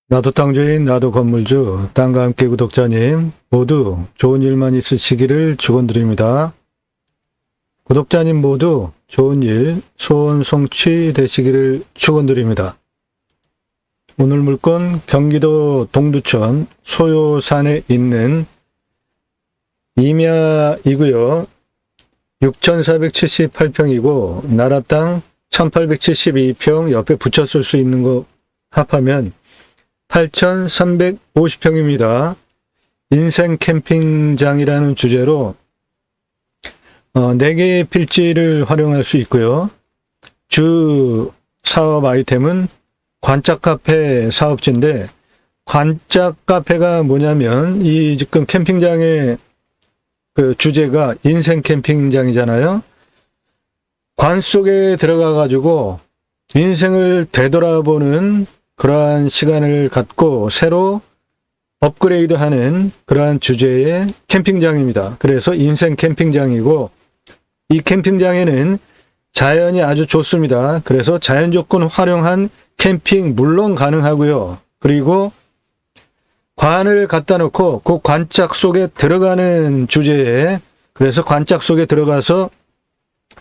나도 땅주인, 나도 건물주, 땅과 함께 구독자님 모두 좋은 일만 있으시기를 축원드립니다. 구독자님 모두 좋은 일, 소원 성취 되시기를 축원드립니다. 오늘 물건 경기도 동두천 소요산에 있는 임야이고요. 6,478평이고 나라 땅 1,872평 옆에 붙였을 수 있는 거 합하면 8,350평입니다. 인생 캠핑장이라는 주제로 4개의 필지를 활용할 수 있고요. 주 사업 아이템은 관짝 카페 사업지인데, 관짝 카페가 뭐냐면 이 지금 캠핑장의 그 주제가 인생 캠핑장이잖아요. 관 속에 들어가 가지고 인생을 되돌아보는 그러한 시간을 갖고 새로 업그레이드하는 그러한 주제의 캠핑장입니다. 그래서 인생 캠핑장이고, 이 캠핑장에는 자연이 아주 좋습니다. 그래서 자연 조건 활용한 캠핑 물론 가능하고요. 그리고 관을 갖다 놓고 그 관짝 속에 들어가는 주제에, 그래서 관짝 속에 들어가서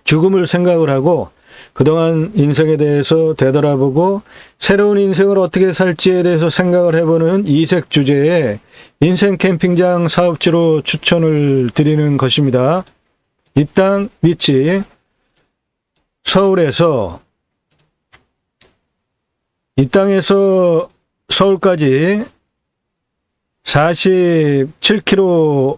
죽음을 생각을 하고 그동안 인생에 대해서 되돌아보고 새로운 인생을 어떻게 살지에 대해서 생각을 해보는 이색 주제의 인생 캠핑장 사업지로 추천을 드리는 것입니다. 이 땅 위치, 서울에서, 이 땅에서 서울까지 47km도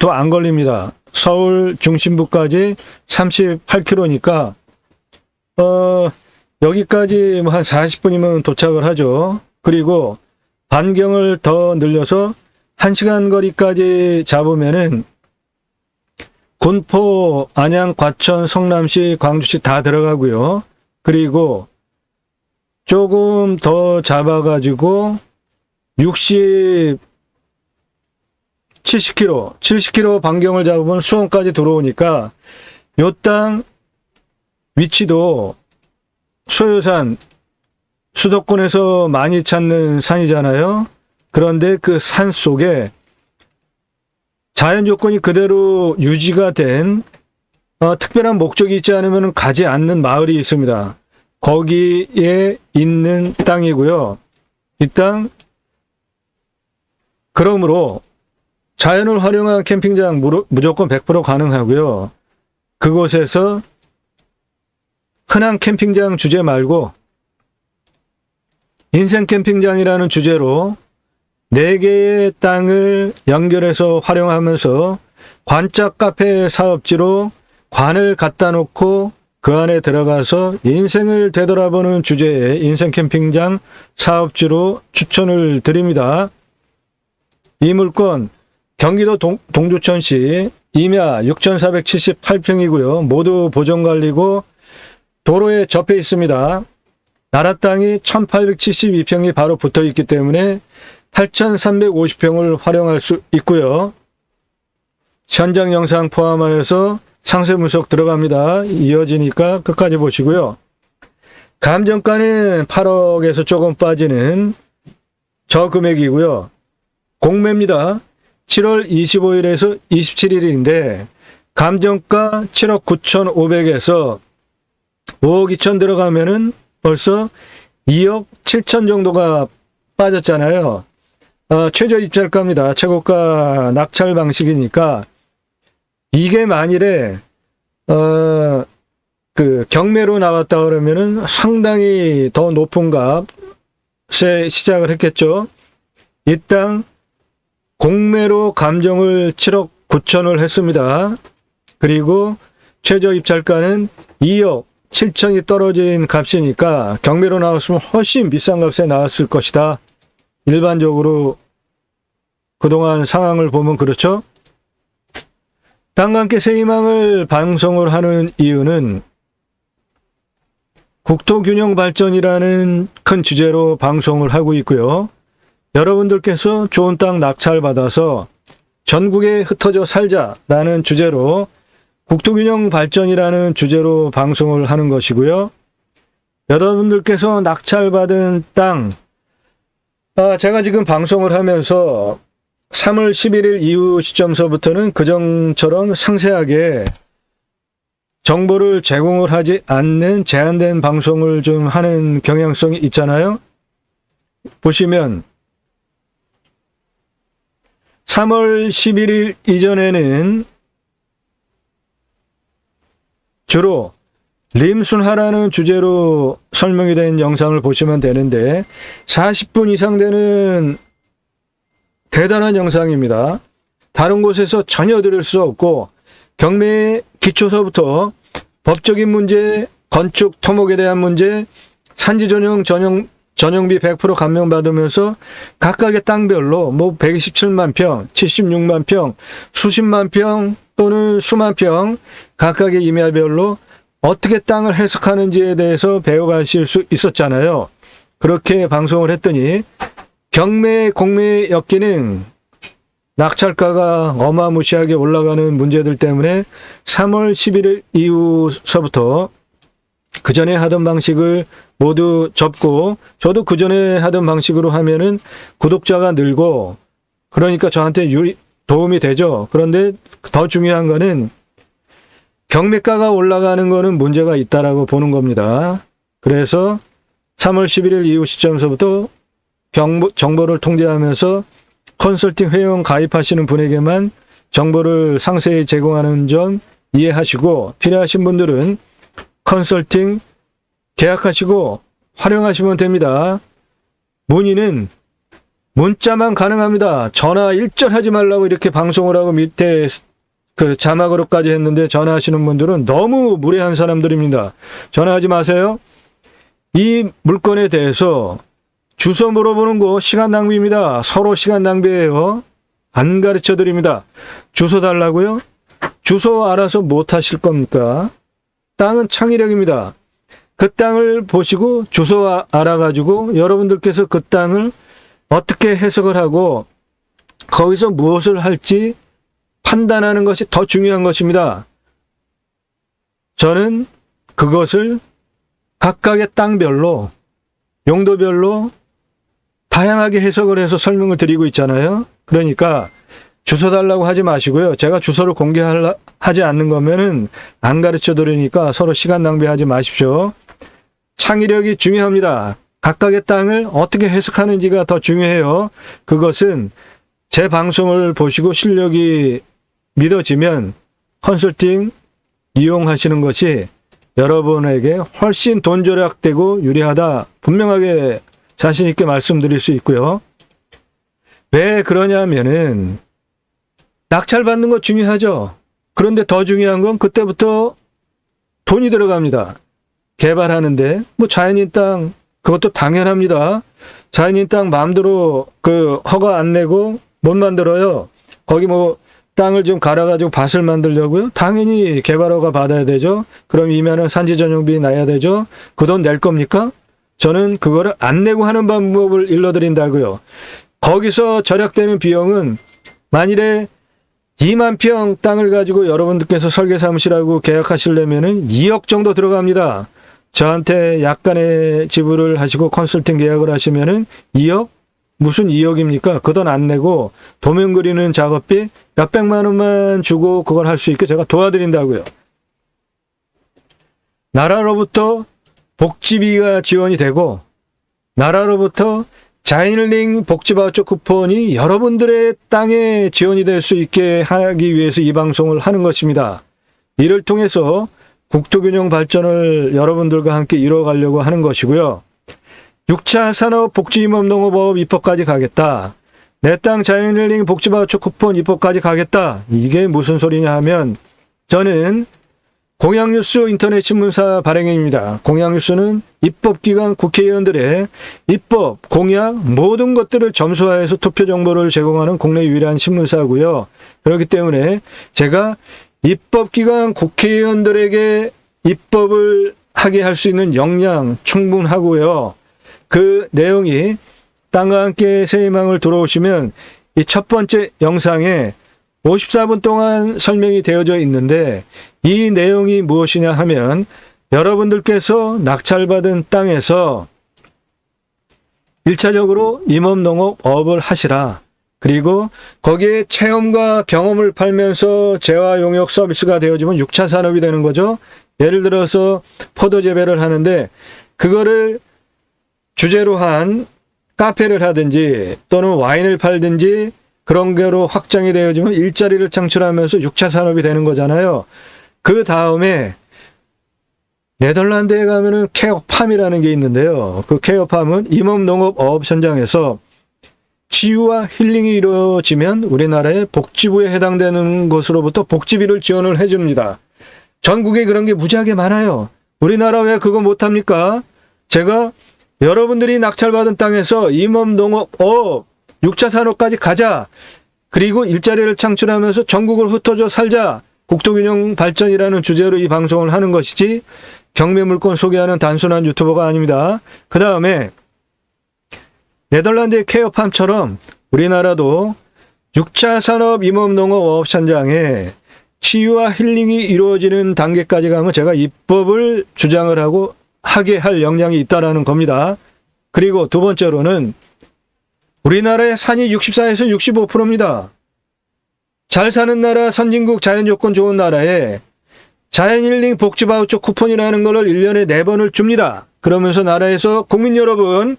안 걸립니다. 서울 중심부까지 38km니까 여기까지 한 40분이면 도착을 하죠. 그리고 반경을 더 늘려서 1시간 거리까지 잡으면은 군포, 안양, 과천, 성남시, 광주시 다 들어가고요. 그리고 조금 더 잡아가지고 70km 반경을 잡으면 수원까지 들어오니까 요 땅 위치도 소요산, 수도권에서 많이 찾는 산이잖아요. 그런데 그 산 속에 자연 조건이 그대로 유지가 된 특별한 목적이 있지 않으면 가지 않는 마을이 있습니다. 거기에 있는 땅이고요. 이 땅, 그러므로 자연을 활용한 캠핑장 무조건 100% 가능하고요. 그곳에서 흔한 캠핑장 주제 말고 인생 캠핑장이라는 주제로 4개의 땅을 연결해서 활용하면서 관짝 카페 사업지로 관을 갖다 놓고 그 안에 들어가서 인생을 되돌아보는 주제의 인생 캠핑장 사업지로 추천을 드립니다. 이 물건 경기도 동두천시 임야 6,478평이고요. 모두 보존관리고 도로에 접해 있습니다. 나라 땅이 1,872평이 바로 붙어 있기 때문에 8,350평을 활용할 수 있고요. 현장 영상 포함하여서 상세 분석 들어갑니다. 이어지니까 끝까지 보시고요. 감정가는 8억에서 조금 빠지는 저금액이고요. 공매입니다. 7월 25일에서 27일인데 감정가 7억 9,500에서 5억 2천 들어가면은 벌써 2억 7천 정도가 빠졌잖아요. 최저 입찰가입니다. 최고가 낙찰 방식이니까 이게 만일에 그 경매로 나왔다 그러면은 상당히 더 높은 값에 시작을 했겠죠. 이 땅 공매로 감정을 7억 9천을 했습니다. 그리고 최저 입찰가는 2억 7천이 떨어진 값이니까 경매로 나왔으면 훨씬 비싼 값에 나왔을 것이다. 일반적으로 그동안 상황을 보면 그렇죠. 땅과 함께 새 희망을 방송을 하는 이유는 국토균형 발전이라는 큰 주제로 방송을 하고 있고요. 여러분들께서 좋은 땅 낙찰받아서 전국에 흩어져 살자라는 주제로 국토균형 발전이라는 주제로 방송을 하는 것이고요. 여러분들께서 낙찰받은 땅 제가 지금 방송을 하면서 3월 11일 이후 시점서부터는 그전처럼 상세하게 정보를 제공을 하지 않는 제한된 방송을 좀 하는 경향성이 있잖아요. 보시면 3월 11일 이전에는 주로 림순하라는 주제로 설명이 된 영상을 보시면 되는데 40분 이상 되는 대단한 영상입니다. 다른 곳에서 전혀 들을 수 없고 경매의 기초서부터 법적인 문제, 건축 토목에 대한 문제, 산지 전용비 100% 감면받으면서 각각의 땅별로 127만 평, 76만 평, 수십만 평 또는 수만 평 각각의 임야별로 어떻게 땅을 해석하는지에 대해서 배워가실 수 있었잖아요. 그렇게 방송을 했더니 경매, 공매에 엮이는 낙찰가가 어마무시하게 올라가는 문제들 때문에 3월 11일 이후서부터 그전에 하던 방식을 모두 접고 저도 그전에 하던 방식으로 하면은 구독자가 늘고 그러니까 저한테 도움이 되죠. 그런데 더 중요한 거는 경매가가 올라가는 거는 문제가 있다라고 보는 겁니다. 그래서 3월 11일 이후 시점서부터 정보를 통제하면서 컨설팅 회원 가입하시는 분에게만 정보를 상세히 제공하는 점 이해하시고 필요하신 분들은 컨설팅 계약하시고 활용하시면 됩니다. 문의는 문자만 가능합니다. 전화 일절하지 말라고 이렇게 방송을 하고 밑에 그 자막으로까지 했는데 전화하시는 분들은 너무 무례한 사람들입니다. 전화하지 마세요. 이 물건에 대해서 주소 물어보는 거 시간 낭비입니다. 서로 시간 낭비예요. 안 가르쳐 드립니다. 주소 달라고요? 주소 알아서 못 하실 겁니까? 땅은 창의력입니다. 그 땅을 보시고 주소 알아가지고 여러분들께서 그 땅을 어떻게 해석을 하고 거기서 무엇을 할지 판단하는 것이 더 중요한 것입니다. 저는 그것을 각각의 땅별로 용도별로 다양하게 해석을 해서 설명을 드리고 있잖아요. 그러니까 주소 달라고 하지 마시고요. 제가 주소를 공개하지 않는 거면은 안 가르쳐 드리니까 서로 시간 낭비하지 마십시오. 창의력이 중요합니다. 각각의 땅을 어떻게 해석하는지가 더 중요해요. 그것은 제 방송을 보시고 실력이 믿어지면 컨설팅 이용하시는 것이 여러분에게 훨씬 돈 절약되고 유리하다. 분명하게 자신 있게 말씀드릴 수 있고요. 왜 그러냐면은 낙찰받는 거 중요하죠. 그런데 더 중요한 건 그때부터 돈이 들어갑니다. 개발하는데 자연인 땅 그것도 당연합니다. 자연인 땅 마음대로 허가 안 내고 못 만들어요. 거기 땅을 좀 갈아가지고 밭을 만들려고요? 당연히 개발허가 받아야 되죠. 그럼 이면은 산지 전용비 나야 되죠. 그 돈 낼 겁니까? 저는 그거를 안 내고 하는 방법을 일러드린다고요. 거기서 절약되는 비용은 만일에 2만 평 땅을 가지고 여러분들께서 설계사무실하고 계약하시려면은 2억 정도 들어갑니다. 저한테 약간의 지불을 하시고 컨설팅 계약을 하시면은 2억? 무슨 2억입니까? 그 돈 안 내고 도면 그리는 작업비 몇백만 원만 주고 그걸 할 수 있게 제가 도와드린다고요. 나라로부터 복지비가 지원이 되고 나라로부터 자이언링 복지바우처 쿠폰이 여러분들의 땅에 지원이 될 수 있게 하기 위해서 이 방송을 하는 것입니다. 이를 통해서 국토균형 발전을 여러분들과 함께 이뤄가려고 하는 것이고요. 6차 산업복지임업농업법 입법까지 가겠다. 내 땅 자이언링 복지바우처 쿠폰 입법까지 가겠다. 이게 무슨 소리냐 하면 저는 공약뉴스 인터넷 신문사 발행인입니다. 공약뉴스는 입법기관 국회의원들의 입법, 공약 모든 것들을 점수화해서 투표 정보를 제공하는 국내 유일한 신문사고요. 그렇기 때문에 제가 입법기관 국회의원들에게 입법을 하게 할 수 있는 역량 충분하고요. 그 내용이 땅과 함께 새 희망을 들어오시면 이 첫 번째 영상에 54분 동안 설명이 되어져 있는데 이 내용이 무엇이냐 하면 여러분들께서 낙찰받은 땅에서 1차적으로 임업농업업을 하시라. 그리고 거기에 체험과 경험을 팔면서 재화용역 서비스가 되어지면 6차 산업이 되는 거죠. 예를 들어서 포도 재배를 하는데 그거를 주제로 한 카페를 하든지 또는 와인을 팔든지 그런 게로 확장이 되어지면 일자리를 창출하면서 6차 산업이 되는 거잖아요. 그 다음에 네덜란드에 가면은 케어팜이라는 게 있는데요. 그 케어팜은 임업농업업 현장에서 치유와 힐링이 이루어지면 우리나라의 복지부에 해당되는 것으로부터 복지비를 지원을 해줍니다. 전국에 그런 게 무지하게 많아요. 우리나라 왜 그거 못합니까? 제가 여러분들이 낙찰받은 땅에서 임업농업업 6차 산업까지 가자. 그리고 일자리를 창출하면서 전국을 흩어져 살자. 국토균형 발전이라는 주제로 이 방송을 하는 것이지 경매물건 소개하는 단순한 유튜버가 아닙니다. 그 다음에 네덜란드의 케어팜처럼 우리나라도 6차 산업 임업농업업 현장에 치유와 힐링이 이루어지는 단계까지 가면 제가 입법을 주장을 하고 하게 할 역량이 있다라는 겁니다. 그리고 두 번째로는 우리나라의 산이 64에서 65%입니다. 잘 사는 나라, 선진국, 자연조건 좋은 나라에 자연힐링 복지바우처 쿠폰이라는 것을 1년에 4번을 줍니다. 그러면서 나라에서 국민 여러분,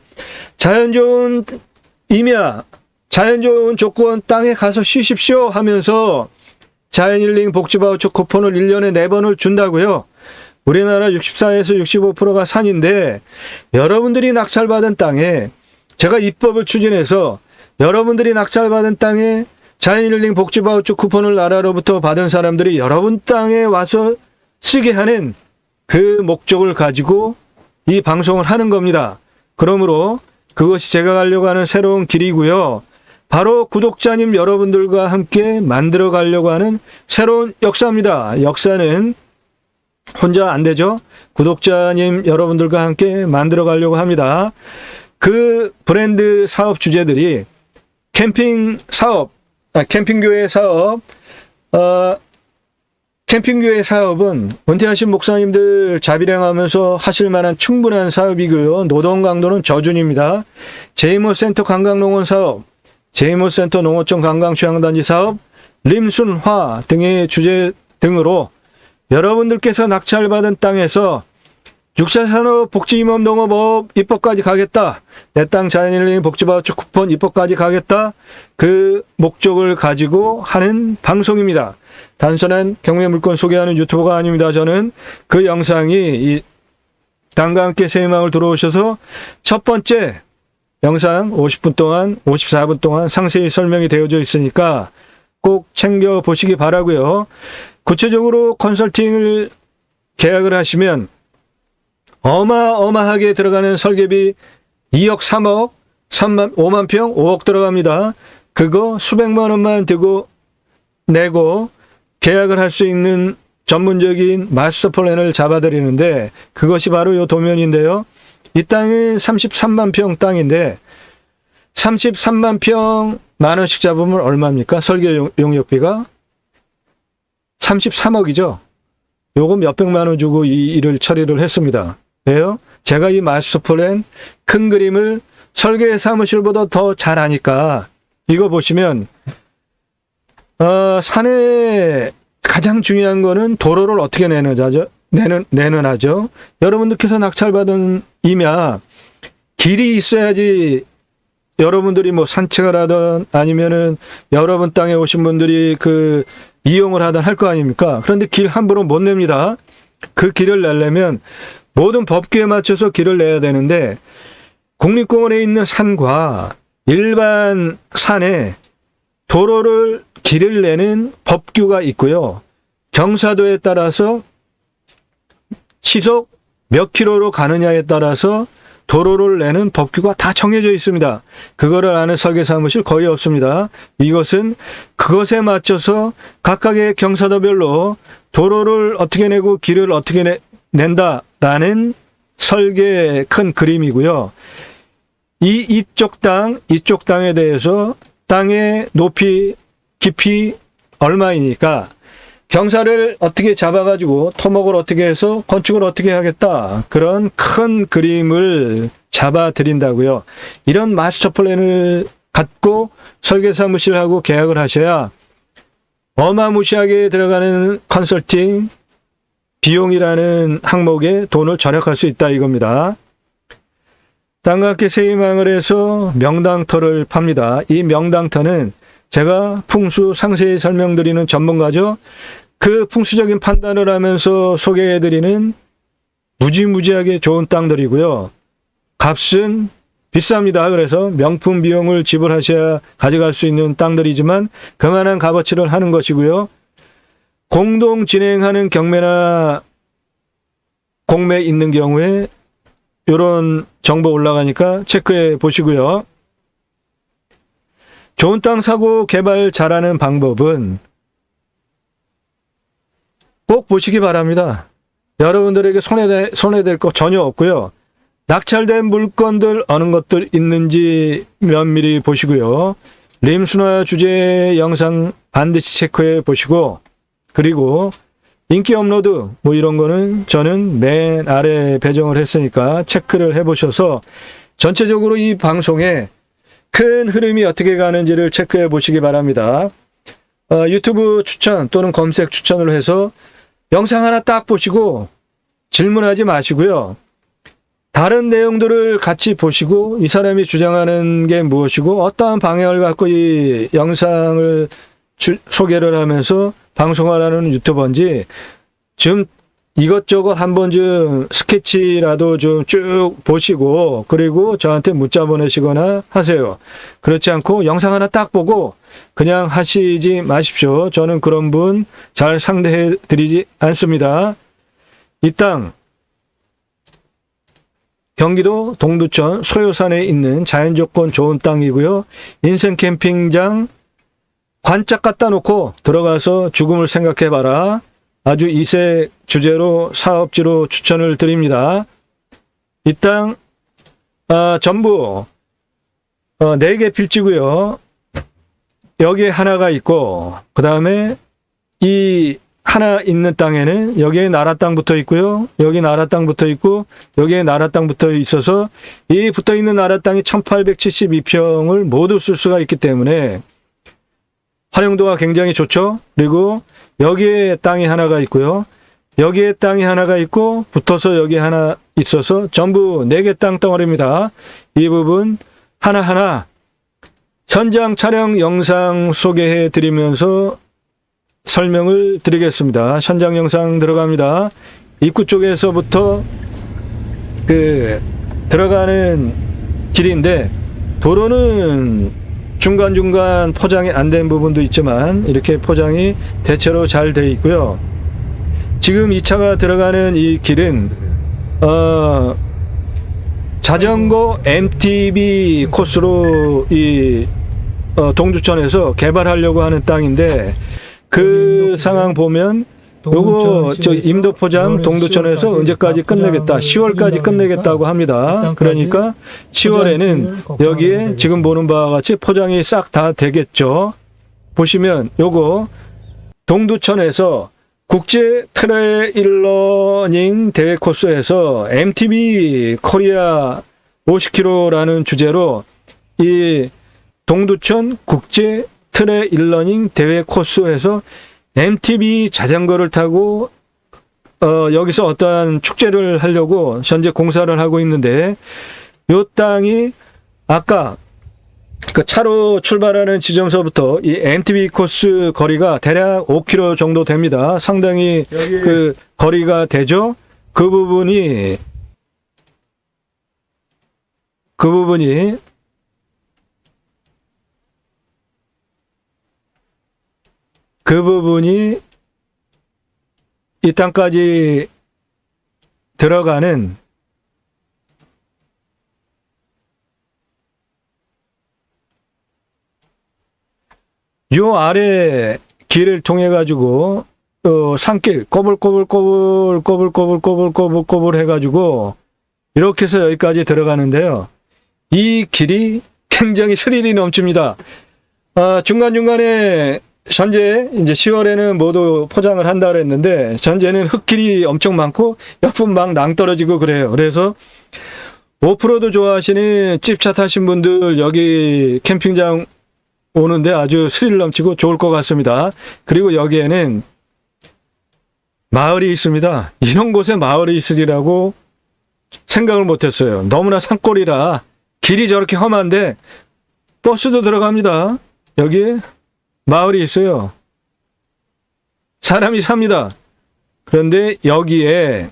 자연 좋은 임야, 자연 좋은 조건 땅에 가서 쉬십시오 하면서 자연힐링 복지바우처 쿠폰을 1년에 4번을 준다고요. 우리나라 64에서 65%가 산인데 여러분들이 낙찰받은 땅에 제가 입법을 추진해서 여러분들이 낙찰받은 땅에 자연힐링 복지바우처 쿠폰을 나라로부터 받은 사람들이 여러분 땅에 와서 쓰게 하는 그 목적을 가지고 이 방송을 하는 겁니다. 그러므로 그것이 제가 가려고 하는 새로운 길이고요. 바로 구독자님 여러분들과 함께 만들어 가려고 하는 새로운 역사입니다. 역사는 혼자 안 되죠. 구독자님 여러분들과 함께 만들어 가려고 합니다. 그 브랜드 사업 주제들이 캠핑 사업, 캠핑교회 사업, 캠핑교회 사업은 은퇴하신 목사님들 자비량하면서 하실 만한 충분한 사업이고요. 노동 강도는 저준입니다. 제이모센터 관광농원 사업, 제이모센터 농어촌 관광휴양단지 사업, 림순화 등의 주제 등으로 여러분들께서 낙찰받은 땅에서 6차 산업 복지임업농업업 입법까지 가겠다. 내 땅 자연힐링 복지바우처 쿠폰 입법까지 가겠다. 그 목적을 가지고 하는 방송입니다. 단순한 경매물건 소개하는 유튜버가 아닙니다. 저는 그 영상이 이 땅과 함께 새 희망을 들어오셔서 첫 번째 영상 50분 동안 54분 동안 상세히 설명이 되어져 있으니까 꼭 챙겨보시기 바라고요. 구체적으로 컨설팅을 계약을 하시면 어마어마하게 들어가는 설계비 2억, 3억, 3만, 5만 평, 5억 들어갑니다. 그거 수백만 원만 내고 계약을 할 수 있는 전문적인 마스터 플랜을 잡아드리는데 그것이 바로 이 도면인데요. 이 땅은 33만 평 땅인데 33만 평 만 원씩 잡으면 얼마입니까? 설계 용역비가 33억이죠. 요거 몇백만 원 주고 이 일을 처리를 했습니다. 왜요? 제가 이 마스터 플랜 큰 그림을 설계 사무실보다 더 잘 아니까 이거 보시면 산에 가장 중요한 거는 도로를 어떻게 내는하죠. 여러분들께서 낙찰받은 임야 길이 있어야지 여러분들이 뭐 산책을 하든 아니면은 여러분 땅에 오신 분들이 그 이용을 하든 할 거 아닙니까? 그런데 길 함부로 못 냅니다. 그 길을 내려면 모든 법규에 맞춰서 길을 내야 되는데 국립공원에 있는 산과 일반 산에 도로를 길을 내는 법규가 있고요. 경사도에 따라서 시속 몇 킬로로 가느냐에 따라서 도로를 내는 법규가 다 정해져 있습니다. 그거를 아는 설계사무실 거의 없습니다. 이것은 그것에 맞춰서 각각의 경사도별로 도로를 어떻게 내고 길을 어떻게 낸다라는 설계 큰 그림이고요. 이쪽 땅에 대해서 땅의 높이, 깊이 얼마이니까 경사를 어떻게 잡아가지고 토목을 어떻게 해서 건축을 어떻게 하겠다. 그런 큰 그림을 잡아드린다고요. 이런 마스터 플랜을 갖고 설계사무실하고 계약을 하셔야 어마무시하게 들어가는 컨설팅 비용이라는 항목에 돈을 절약할 수 있다 이겁니다. 땅과 함께 세입망을 해서 명당터를 팝니다. 이 명당터는 제가 풍수 상세히 설명드리는 전문가죠. 그 풍수적인 판단을 하면서 소개해드리는 무지무지하게 좋은 땅들이고요. 값은 비쌉니다. 그래서 명품 비용을 지불하셔야 가져갈 수 있는 땅들이지만 그만한 값어치를 하는 것이고요. 공동 진행하는 경매나 공매 있는 경우에 이런 정보 올라가니까 체크해 보시고요. 좋은 땅 사고 개발 잘하는 방법은 꼭 보시기 바랍니다. 여러분들에게 손해될 거 전혀 없고요. 낙찰된 물건들 어느 것들 있는지 면밀히 보시고요. 림순화 주제 영상 반드시 체크해 보시고 그리고 인기 업로드 뭐 이런 거는 저는 맨 아래 배정을 했으니까 체크를 해보셔서 전체적으로 이 방송에 큰 흐름이 어떻게 가는지를 체크해 보시기 바랍니다. 유튜브 추천 또는 검색 추천을 해서 영상 하나 딱 보시고 질문하지 마시고요. 다른 내용들을 같이 보시고 이 사람이 주장하는 게 무엇이고 어떠한 방향을 갖고 이 영상을 소개를 하면서 방송을 하는 유튜버인지 좀 이것저것 한번 좀 스케치라도 좀 쭉 보시고 그리고 저한테 문자 보내시거나 하세요. 그렇지 않고 영상 하나 딱 보고 그냥 하시지 마십시오. 저는 그런 분 잘 상대해 드리지 않습니다. 이 땅 경기도 동두천 소요산에 있는 자연조건 좋은 땅이고요. 인생 캠핑장 관짝 갖다 놓고 들어가서 죽음을 생각해봐라. 아주 이색 주제로 사업지로 추천을 드립니다. 이 땅 전부 4개 필지고요. 여기에 하나가 있고 그 다음에 이 하나 있는 땅에는 여기에 나라 땅 붙어 있고요. 여기 나라 땅 붙어 있고 여기에 나라 땅 붙어 있어서 이 붙어 있는 나라 땅이 1872평을 모두 쓸 수가 있기 때문에 활용도가 굉장히 좋죠. 그리고 여기에 땅이 하나가 있고요. 여기에 땅이 하나가 있고 붙어서 여기 하나 있어서 전부 4개 땅덩어리입니다. 이 부분 하나하나 현장 촬영 영상 소개해 드리면서 설명을 드리겠습니다. 현장 영상 들어갑니다. 입구 쪽에서부터 들어가는 길인데 도로는 중간중간 포장이 안 된 부분도 있지만 이렇게 포장이 대체로 잘 되어 있고요. 지금 이 차가 들어가는 이 길은 자전거 MTB 코스로 이 동두천에서 개발하려고 하는 땅인데 그 상황 보면 요거 저 임도포장 동두천에서 언제까지 끝내겠다. 10월까지 끝내겠다고 합니다. 그러니까 10월에는 여기에 지금 보는 바와 같이 포장이 싹 다 되겠죠. 보시면 요거 동두천에서 국제 트레일러닝 대회 코스에서 MTB 코리아 50km라는 주제로 이 동두천 국제 트레일러닝 대회 코스에서 MTB 자전거를 타고 여기서 어떠한 축제를 하려고 현재 공사를 하고 있는데 이 땅이 아까 그 차로 출발하는 지점서부터 이 MTB 코스 거리가 대략 5km 정도 됩니다. 상당히 그 거리가 되죠. 그 부분이 이 땅까지 들어가는 요 아래 길을 통해 가지고 산길 꼬불꼬불 해가지고 이렇게 해서 여기까지 들어가는데요. 이 길이 굉장히 스릴이 넘칩니다. 중간중간에 현재 이제 10월에는 모두 포장을 한다 그랬는데 현재는 흙길이 엄청 많고 옆은 막 낭떨어지고 그래요. 그래서 오프로드 좋아하시는 찝차 타신 분들 여기 캠핑장 오는데 아주 스릴 넘치고 좋을 것 같습니다. 그리고 여기에는 마을이 있습니다. 이런 곳에 마을이 있으리라고 생각을 못했어요. 너무나 산골이라 길이 저렇게 험한데 버스도 들어갑니다. 여기에 마을이 있어요. 사람이 삽니다. 그런데 여기에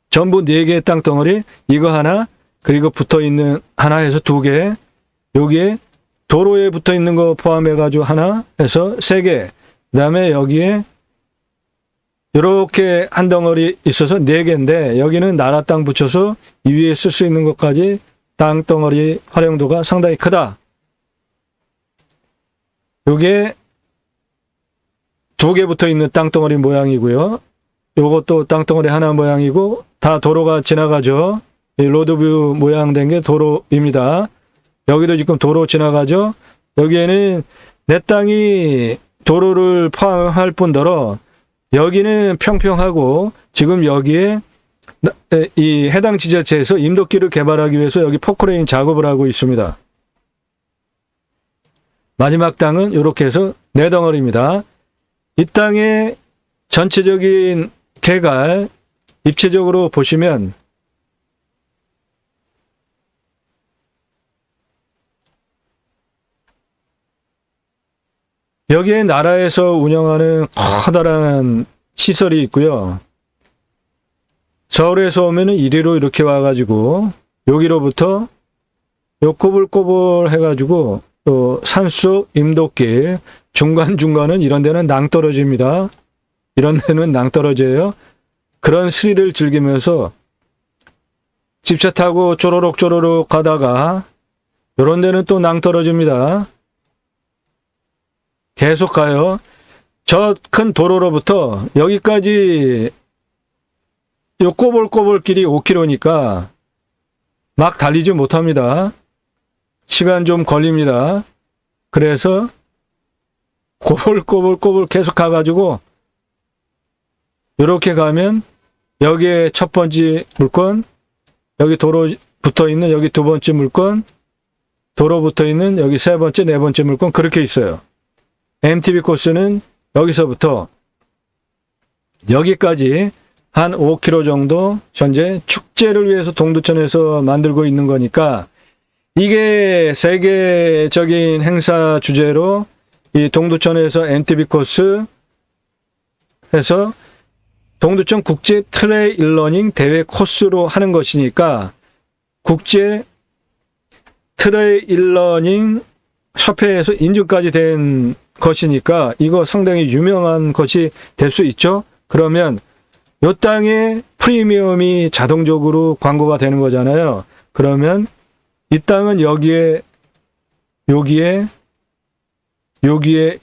전부 4개의 땅덩어리, 이거 하나, 그리고 붙어있는 하나 해서 2개, 여기에 도로에 붙어있는 거 포함해가지고 하나 해서 3개, 그 다음에 여기에 이렇게 한 덩어리 있어서 4개인데 여기는 나라 땅 붙여서 이 위에 쓸 수 있는 것까지 땅덩어리 활용도가 상당히 크다. 요게 2개 붙어있는 땅덩어리 모양이고요. 요것도 땅덩어리 하나 모양이고 다 도로가 지나가죠. 이 로드뷰 모양된 게 도로입니다. 여기도 지금 도로 지나가죠. 여기에는 내 땅이 도로를 포함할 뿐더러 여기는 평평하고 지금 여기에 이 해당 지자체에서 임도길을 개발하기 위해서 여기 포크레인 작업을 하고 있습니다. 마지막 땅은 이렇게 해서 4덩어리입니다. 이 땅의 전체적인 개갈 입체적으로 보시면 여기에 나라에서 운영하는 커다란 시설이 있고요. 서울에서 오면은 이리로 이렇게 와가지고 여기로부터 요 꼬불꼬불 해가지고 또 산속 임도길 중간중간은 이런 데는 낭떠러지입니다. 이런 데는 낭떠러지예요. 그런 스릴을 즐기면서 집차 타고 쪼로록 쪼로록 가다가 이런 데는 또 낭떠러지입니다. 계속 가요. 저 큰 도로로부터 여기까지 요 꼬불꼬불 길이 5km니까 막 달리지 못합니다. 시간 좀 걸립니다. 그래서 꼬불꼬불 계속 가가지고 이렇게 가면 여기에 첫 번째 물건, 여기 도로 붙어 있는 여기 2번째 물건, 도로 붙어 있는 여기 3번째, 4번째 물건 그렇게 있어요. MTB 코스는 여기서부터 여기까지 한 5km 정도 현재 축제를 위해서 동두천에서 만들고 있는 거니까 이게 세계적인 행사 주제로 이 동두천에서 MTB 코스 해서 동두천 국제 트레일러닝 대회 코스로 하는 것이니까 국제 트레일러닝 협회에서 인증까지 된 것이니까 이거 상당히 유명한 것이 될 수 있죠. 그러면 이 땅에 프리미엄이 자동적으로 광고가 되는 거잖아요. 그러면 이 땅은 여기에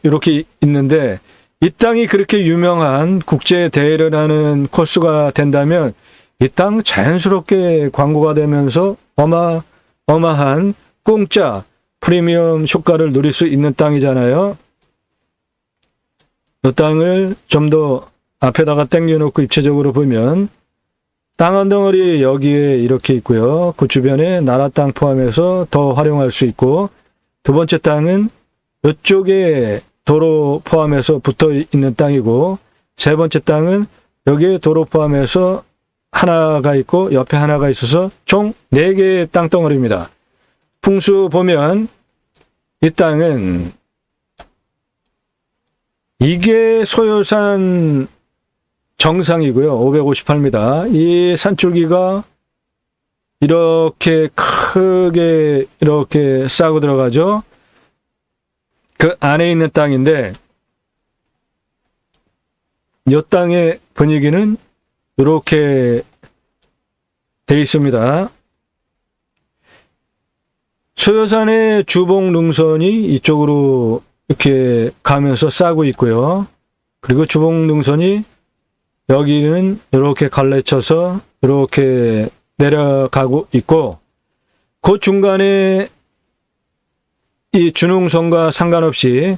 이렇게 있는데 이 땅이 그렇게 유명한 국제 대회를 하는 코스가 된다면 이 땅 자연스럽게 광고가 되면서 어마어마한 공짜 프리미엄 효과를 누릴 수 있는 땅이잖아요. 이 땅을 좀 더 앞에다가 당겨놓고 입체적으로 보면 땅 한 덩어리 여기에 이렇게 있고요. 그 주변에 나라 땅 포함해서 더 활용할 수 있고, 2번째 땅은 이쪽에 도로 포함해서 붙어 있는 땅이고, 3번째 땅은 여기에 도로 포함해서 하나가 있고 옆에 하나가 있어서 총 4개의 땅덩어리입니다. 풍수 보면 이 땅은 이게 소요산 정상이고요. 558m. 이 산줄기가 이렇게 크게 이렇게 싸고 들어가죠. 그 안에 있는 땅인데 이 땅의 분위기는 이렇게 돼 있습니다. 소요산의 주봉 능선이 이쪽으로 이렇게 가면서 싸고 있고요. 그리고 주봉 능선이 여기는 이렇게 갈라쳐서 이렇게 내려가고 있고, 그 중간에 이 준흥선과 상관없이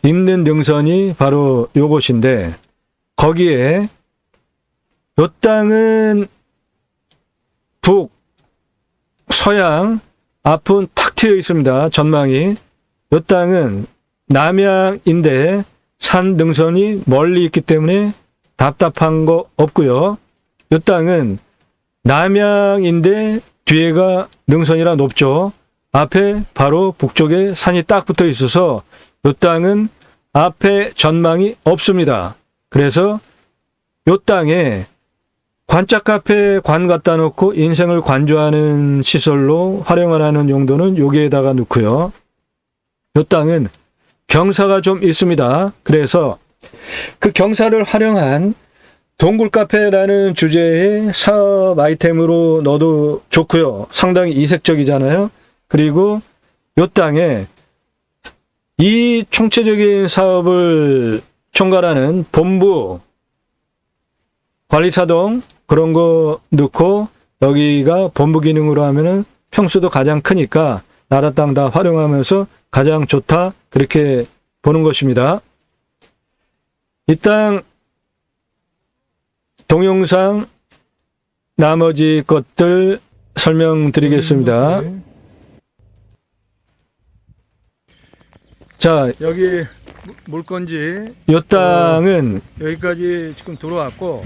있는 능선이 바로 요것인데, 거기에 요 땅은 북, 서양 앞은 탁 트여 있습니다. 전망이. 이 땅은 남양인데 산 능선이 멀리 있기 때문에 답답한 거 없고요. 이 땅은 남양인데 뒤에가 능선이라 높죠. 앞에 바로 북쪽에 산이 딱 붙어 있어서 이 땅은 앞에 전망이 없습니다. 그래서 이 땅에 관짝 카페 관 갖다 놓고 인생을 관조하는 시설로 활용하는 용도는 여기에다가 놓고요. 이 땅은 경사가 좀 있습니다. 그래서 그 경사를 활용한 동굴 카페라는 주제의 사업 아이템으로 넣어도 좋고요. 상당히 이색적이잖아요. 그리고 이 땅에 이 총체적인 사업을 총괄하는 본부, 관리사동 그런 거 넣고 여기가 본부 기능으로 하면은 평수도 가장 크니까 나라 땅 다 활용하면서 가장 좋다 그렇게 보는 것입니다. 이 땅 동영상 나머지 것들 설명드리겠습니다. 자, 여기 물건지 이 땅은 여기까지 지금 들어왔고,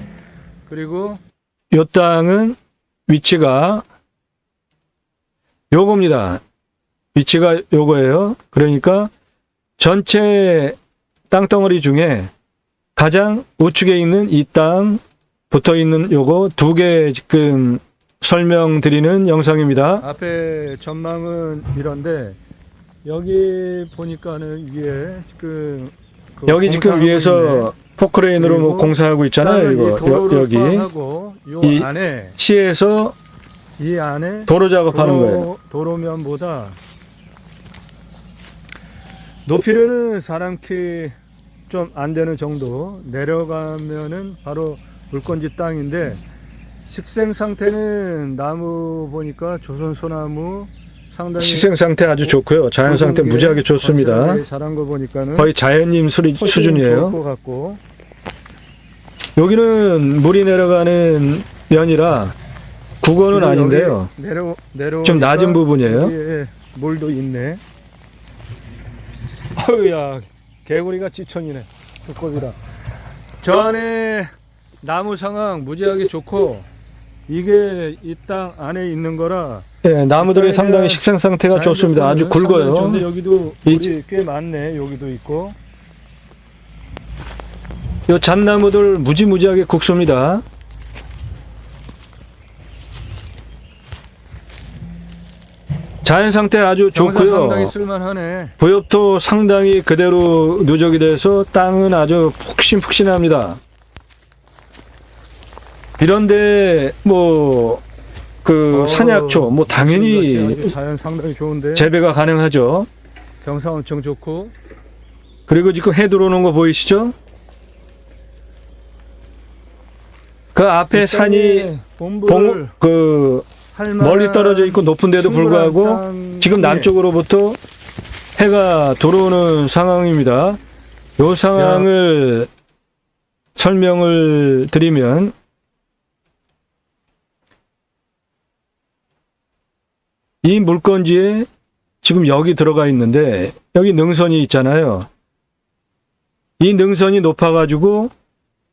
그리고 이 땅은 위치가 요겁니다. 위치가 요거예요. 그러니까 전체 땅덩어리 중에 가장 우측에 있는 이 땅 붙어 있는 요거 두 개 지금 설명드리는 영상입니다. 앞에 전망은 이런데 여기 보니까는 위에 지금 여기 지금 위에서 포크레인으로 뭐 공사하고 있잖아요. 이거 여기 하고 요 이 안에 시에서 이 안에 도로 작업하는 거예요. 도로면보다 높이로는 사람 키 좀 안 되는 정도, 내려가면은 바로 물건지 땅인데 식생 상태는 나무 보니까 조선 소나무 상당히 식생 상태 아주 좋고요. 자연 상태 무지하게 좋습니다. 잘한 거 보니까는 거의 자연님 수준이에요. 좋을 것 같고. 여기는 물이 내려가는 면이라 국어는 아닌데요. 내려 좀 낮은 부분이에요. 여기에 물도 있네. 어우야, 개구리가 지천이네. 두꺼비라. 저 안에 나무 상황 무지하게 좋고, 이게 이 땅 안에 있는 거라. 예, 나무들이 상당히 식생 상태가 좋습니다. 아주 굵어요. 근데 여기도 물이 꽤 많네. 여기도 있고. 이 잣나무들 무지무지하게 굵습니다. 자연 상태 아주 좋고요. 상당히 쓸만하네. 부엽도 상당히 그대로 누적이 돼서 땅은 아주 푹신푹신합니다. 이런데 뭐 그 산약초 뭐 당연히 자연 상당히 좋은데. 재배가 가능하죠. 경사 엄청 좋고. 그리고 지금 해 들어오는 거 보이시죠? 그 앞에 산이 멀리 떨어져 있고 높은데도 불구하고 지금 남쪽으로부터 해가 들어오는 상황입니다. 이 상황을 설명을 드리면 이 물건지에 지금 여기 들어가 있는데 여기 능선이 있잖아요. 이 능선이 높아가지고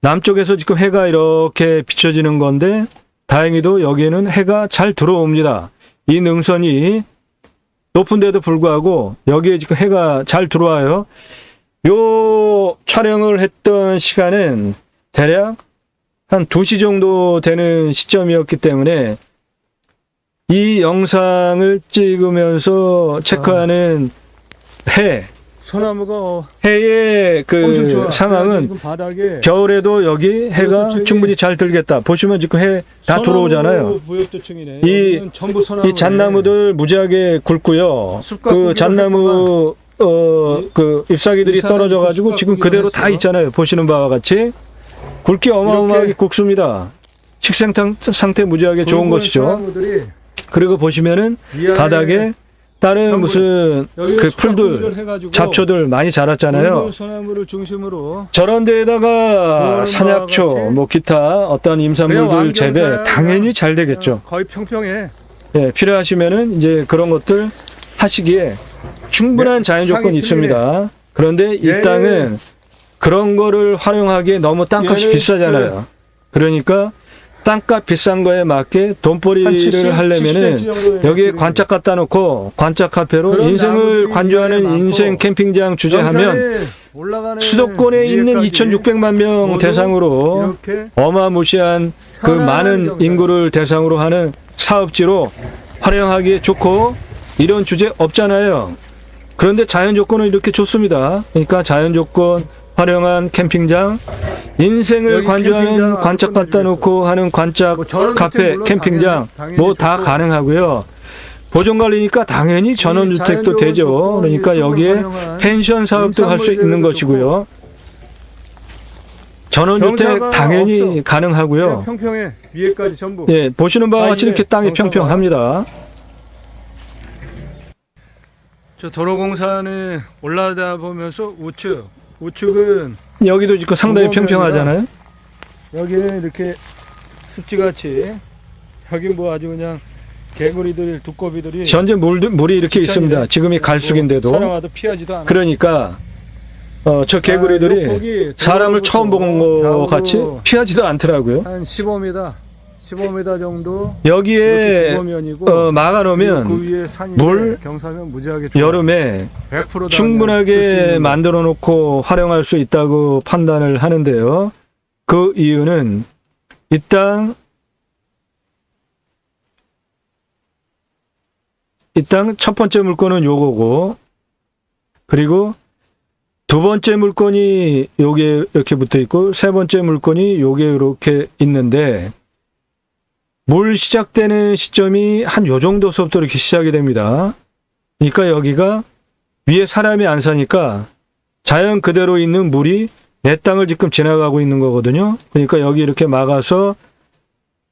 남쪽에서 지금 해가 이렇게 비춰지는 건데 다행히도 여기에는 해가 잘 들어옵니다. 이 능선이 높은데도 불구하고 여기에 지금 해가 잘 들어와요. 요 촬영을 했던 시간은 대략 한 2시 정도 되는 시점이었기 때문에 이 영상을 찍으면서 체크하는 소나무가 해의 그 상황은 바닥에 겨울에도 여기 해가 충분히 잘 들겠다. 보시면 지금 해 다 들어오잖아요. 이 잣나무들 무지하게 굵고요. 그 잣나무 그 잎사귀들이 떨어져 가지고 지금 그대로 다 있잖아요. 보시는 바와 같이 굵기 어마어마하게 굵습니다. 식생 상태 무지하게 좋은 것이죠. 그리고 보시면은 바닥에 다른 전부 무슨 여기 그 수확 풀들, 공비를 해가지고 잡초들 많이 자랐잖아요. 물물 소나무를 중심으로 저런 데에다가 그거는 산약초, 같이 뭐 기타 어떤 그냥 임산물들 재배 왕경사야. 당연히 잘 되겠죠. 거의 평평해. 예, 필요하시면은 이제 그런 것들 하시기에 충분한 네, 자연 조건이 상이 있습니다. 그런데 이 얘는- 땅은 그런 거를 활용하기에 너무 땅값이 얘는 비싸잖아요. 그러니까 땅값 비싼 거에 맞게 한 돈벌이를 70, 하려면은 70cm 정도의 여기에 지름이. 관짝 갖다 놓고 관짝 카페로 그런 인생을 나무들이 관조하는 많고 인생 캠핑장 주제하면 영산에 올라가는 수도권에 있는 위에까지 2,600만 명 모두 대상으로 이렇게 어마무시한 그 편안한 많은 경사. 인구를 대상으로 하는 사업지로 활용하기에 좋고 이런 주제 없잖아요. 그런데 자연 조건은 이렇게 좋습니다. 그러니까 자연 조건 활용한 캠핑장, 인생을 여기 관조하는 캠핑장 관짝 아무거나 갖다 놓고 하는 관짝 뭐 전원주택 카페, 물론 캠핑장 당연히 뭐 다 좋고. 가능하고요. 보존관리니까 당연히 전원주택도 자연 되죠. 조건, 그러니까 이 숲을 여기에 활용한 펜션 사업도 할 수 있는 임산물들도 것이고요. 전원주택 경사가 당연히 없어. 가능하고요. 그냥 평평해. 위에까지 전부. 예, 보시는 바와 같이 사이에 이렇게 땅이 경사가. 평평합니다. 저 도로공사는 올라다 보면서 우측은 여기도 지금 상당히 무거운 평평하잖아요. 여기는 이렇게 습지같이 여기 뭐 아주 그냥 개구리들 두꺼비들이 현재 물이 이렇게 있습니다. 지금이 갈수기인데도. 사람 와도 피하지도 않아. 그러니까 저 아, 개구리들이 여기 사람을 처음 본 것 좌우로 같이 피하지도 않더라고요. 한 15m 정도 여기에 이렇게 두거면이고 막아놓으면 그 위에 산이 물, 경사면 무지하게 좋아. 여름에 100% 충분하게 만들어 놓고 활용할 수 있다고 판단을 하는데요. 그 이유는 이 땅 첫 번째 물건은 요거고, 그리고 두 번째 물건이 요게 이렇게 붙어 있고, 세 번째 물건이 요게 이렇게 있는데, 물 시작되는 시점이 한 요 정도서부터 이렇게 시작이 됩니다. 그러니까 여기가 위에 사람이 안 사니까 자연 그대로 있는 물이 내 땅을 지금 지나가고 있는 거거든요. 그러니까 여기 이렇게 막아서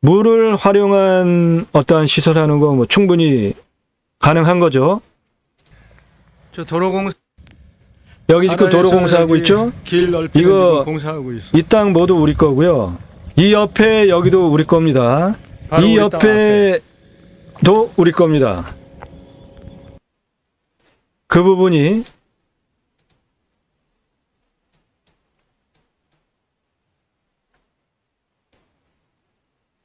물을 활용한 어떠한 시설하는 거 뭐 충분히 가능한 거죠. 저 도로공사 여기 지금 도로공사하고 있죠. 길 넓히는 이거 지금 공사하고 있어. 이 땅 모두 우리 거고요. 이 옆에 여기도 우리 겁니다. 바로 이 우리 땅 옆에도 우리 겁니다. 그 부분이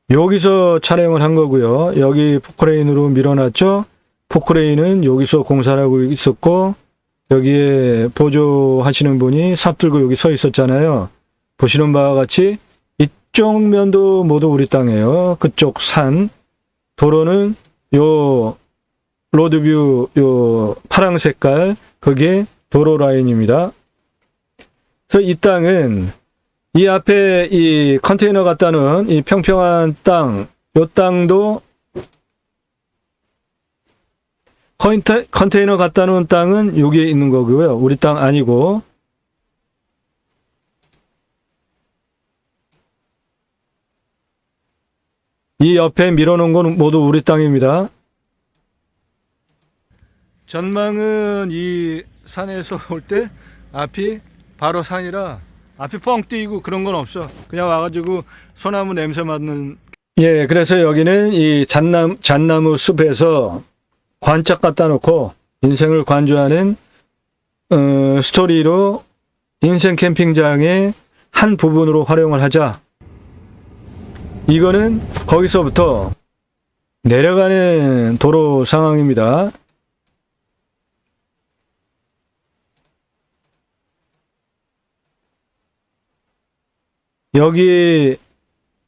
여기서 촬영을 한 거고요. 여기 포크레인으로 밀어놨죠. 포크레인은 여기서 공사를 하고 있었고, 여기에 보조하시는 분이 삽 들고 여기 서 있었잖아요. 보시는 바와 같이 이쪽 면도 모두 우리 땅이에요. 그쪽 산, 도로는 요 로드뷰 요 파랑 색깔, 그게 도로 라인입니다. 그래서 이 땅은 이 앞에 이 컨테이너 갖다 놓은 이 평평한 땅, 요 땅도 컨테이너 갖다 놓은 땅은 여기에 있는 거고요. 우리 땅 아니고. 이 옆에 밀어놓은 건 모두 우리 땅입니다. 전망은 이 산에서 올 때 앞이 바로 산이라 앞이 뻥 띄고 그런 건 없어. 그냥 와가지고 소나무 냄새 맡는. 예, 그래서 여기는 이 잣나무 숲에서 관짝 갖다 놓고 인생을 관조하는 스토리로 인생 캠핑장의 한 부분으로 활용을 하자. 이거는 거기서부터 내려가는 도로 상황입니다. 여기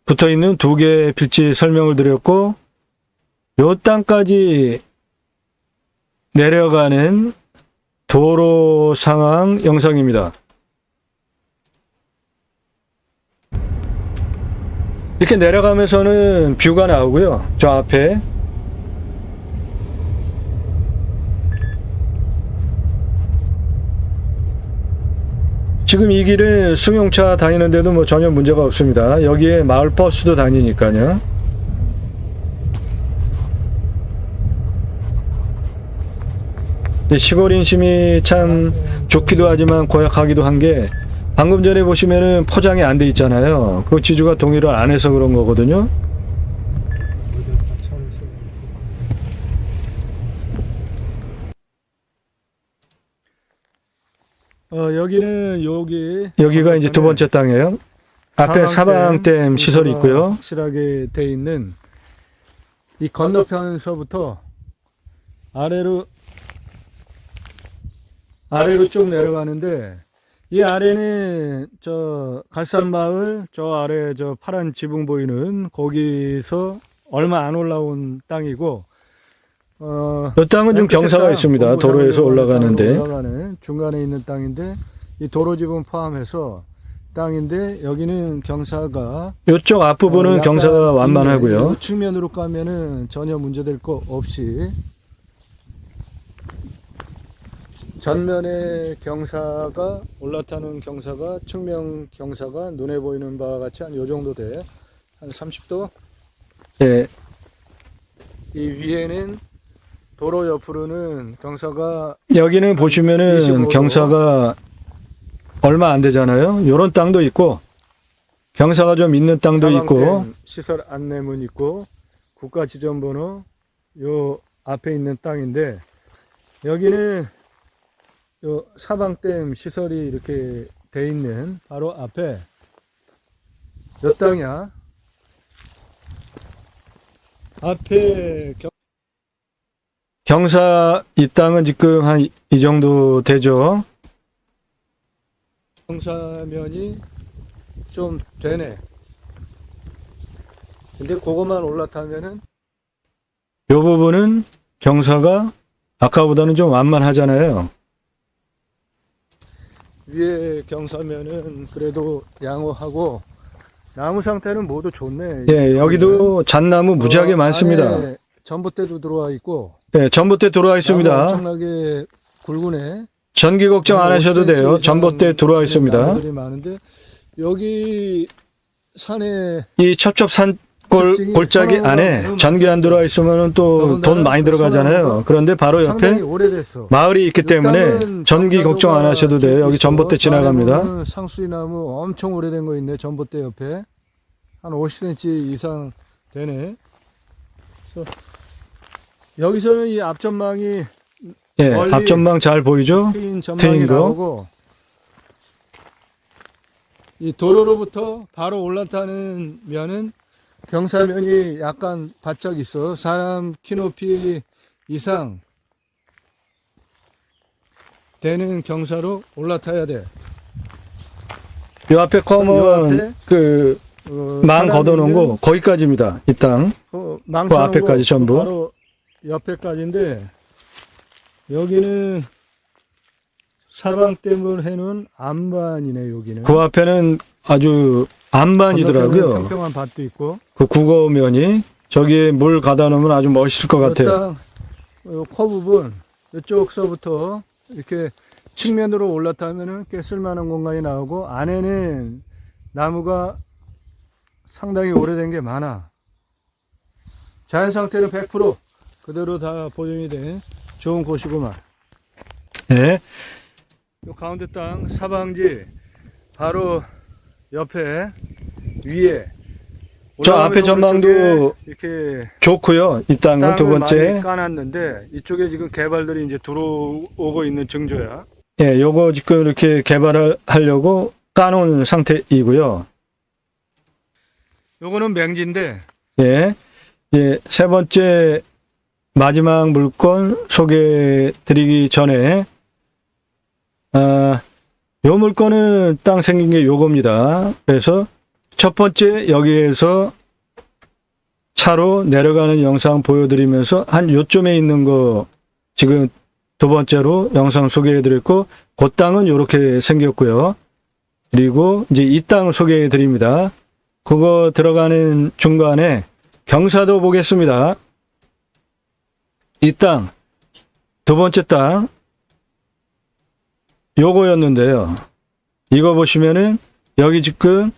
붙어 있는 두 개의 필지 설명을 드렸고, 요 땅까지 내려가는 도로 상황 영상입니다. 이렇게 내려가면서는 뷰가 나오고요. 저 앞에 지금 이 길은 승용차 다니는데도 뭐 전혀 문제가 없습니다. 여기에 마을 버스도 다니니까요. 근데 시골 인심이 참 좋기도 하지만 고약하기도 한 게 방금 전에 보시면은 포장이 안 돼 있잖아요. 그 지주가 동의를 안 해서 그런 거거든요. 여기는 여기가 이제 두 번째 땅이에요. 앞에 사방댐 시설이 있고요. 확실하게 돼 있는 이 건너편서부터 아래로 쭉 내려가는데 이 아래는 저 갈산마을 저 아래 저 파란 지붕 보이는 거기서 얼마 안 올라온 땅이고 이 땅은 좀 경사가 있습니다. 도로에서 올라가는데. 올라가는 중간에 있는 땅인데 이 도로 지붕 포함해서 땅인데 여기는 경사가 이쪽 앞부분은 약간 경사가 완만하고요. 이 측면으로 가면은 전혀 문제될 거 없이 전면에 경사가 올라타는 경사가 측면 경사가 눈에 보이는 바와 같이 한 요 정도 돼. 한 30도. 예, 이 위에는 도로 옆으로는 경사가 여기는 보시면은 25도. 경사가 얼마 안 되잖아요. 요런 땅도 있고 경사가 좀 있는 땅도 있고 사방댐 시설 안내문 있고 국가 지정번호 요 앞에 있는 땅인데 여기는 요 사방댐 시설이 이렇게 돼 있는 바로 앞에 몇 땅이야? 앞에 경사 이 땅은 지금 한 이 정도 되죠. 경사면이 좀 되네. 근데 그것만 올라타면은 요 부분은 경사가 아까보다는 좀 완만하잖아요. 위에 경사면은 그래도 양호하고 나무 상태는 모두 좋네. 예, 여기도 잣나무 무지하게 많습니다. 안에 전봇대도 들어와 있고 예, 전봇대 들어와 있습니다. 나무 엄청나게 굵으네. 전기 걱정 안 하셔도 돼요. 전봇대 들어와 있습니다. 나무들이 많은데 여기 산에 이 첩첩산 골짜기 안에 전기 안 들어와 있으면 또 돈 많이 들어가잖아요. 그런데 바로 상당히 옆에 오래됐어. 마을이 있기 때문에 전기 걱정 안 하셔도 돼요. 여기 전봇대 지나갑니다. 상수이나무 엄청 오래된 거 있네. 전봇대 옆에 한 50cm 이상 되네. 그래서 여기서는 이 앞전망이 예, 멀리 앞전망 잘 보이죠? 트인 전망이 트인 거. 나오고 이 도로로부터 바로 올라타는 면은 경사면이 약간 바짝 있어. 사람 키 높이 이상 되는 경사로 올라타야 돼. 요 앞에 요 검은 앞에 그 망 걷어놓은 거 거기까지입니다. 이 땅. 망 그 앞에까지 전부. 바로 옆에까지인데 여기는 사방댐을 해놓은 안반이네. 여기는 그 앞에는 아주 안반이더라고요. 평평한 밭도 있고. 그 국어면이 저기에 물 가다 놓으면 아주 멋있을 것 같아요. 커 부분 이쪽서부터 이렇게 측면으로 올라타면은 꽤 쓸만한 공간이 나오고 안에는 나무가 상당히 오래된 게 많아. 자연 상태는 100% 그대로 다 보존이 된 좋은 곳이구만. 네. 요 가운데 땅 사방지 바로 옆에 위에 저 앞에 전망도 이렇게 좋고요. 이 땅은 두 땅을 많이 번째. 까놨는데 이쪽에 지금 개발들이 이제 들어오고 있는 증조야. 예, 요거 지금 이렇게 개발을 하려고 까놓은 상태이고요. 요거는 맹지인데 예. 예, 세 번째 마지막 물건 소개해 드리기 전에 요 물건은 땅 생긴 게 요겁니다. 그래서 첫 번째 여기에서 차로 내려가는 영상 보여드리면서 한 요쯤에 있는 거 지금 두 번째로 영상 소개해 드렸고 그 땅은 요렇게 생겼고요. 그리고 이제 이 땅 소개해 드립니다. 그거 들어가는 중간에 경사도 보겠습니다. 이 땅, 두 번째 땅, 요거였는데요. 이거 보시면은 여기 지금